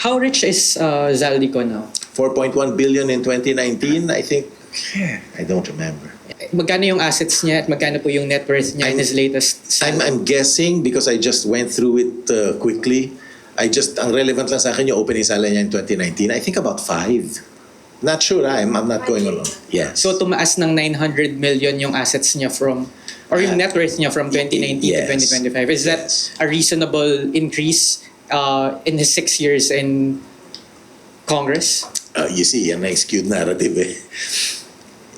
How rich is Zaldico now? 4.1 billion in 2019, I think. I don't remember. Magkano yung assets niya at magkano po yung net worth niya in his latest I'm guessing because I just went through it quickly. Ang relevant lang sa akin yung opening salary niya in 2019. I think about 5. Not sure. I'm not going along. Yes. So tumaas ng 900 million yung assets niya from, or yung net worth niya from 2019 yes. to 2025. Is that Yes. a reasonable increase in his 6 years in Congress? You see, yan na skewed narrative eh.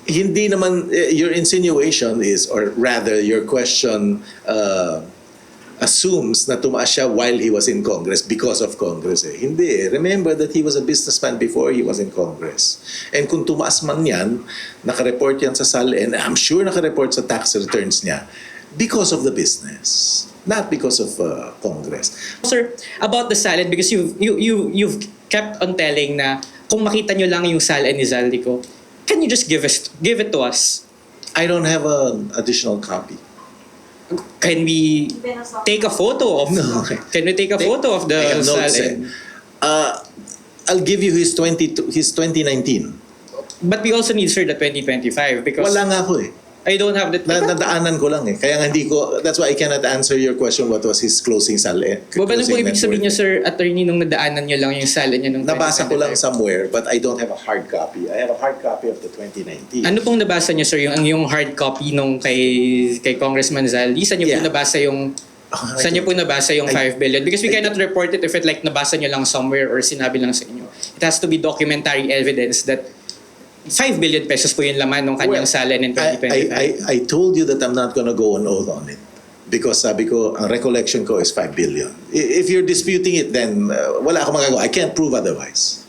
Hindi naman, your insinuation is, or rather your question assumes na tumaas siya while he was in Congress because of Congress eh. Hindi eh. Remember that he was a businessman before he was in Congress. And kung tumaas man yan, nakareport yan sa SAL and I'm sure nakareport sa tax returns niya because of the business, not because of Congress. Sir, about the salad, because you've kept on telling na kung makita nyo lang yung salad ni Zaldico, can you just give it to us? I don't have an additional copy. Can we take a photo of? No. Can we take a photo of the I have notes eh. salad? I'll give you his 2019. But we also need, sir, the 2025 because Wala nga ako eh. I don't have the. Nadaanan ko lang eh. Kaya nga hindi ko, that's why I cannot answer your question what was his closing salary. Ba ba po ibig sabihin niyo, sir, attorney, nung nadaanan niyo lang yung salad niya nung Nabasa ko lang 2025? somewhere but I don't have a hard copy. I have a hard copy of the 2019. Ano pong nabasa niyo, sir, yung hard copy nung kay Congressman Zaldi? Saan niyo po Yeah. nabasa yung saan niyo po nabasa yung 5 billion? Because we cannot report it if it like nabasa niyo lang somewhere or sinabi lang sa inyo. It has to be documentary evidence that 5 billion pesos po yung laman ng kanyang salad in 2025. I told you that I'm not gonna go on oath on it. Because sabi ko, ang recollection ko is 5 billion. If you're disputing it, then wala akong magagawa. I can't prove otherwise.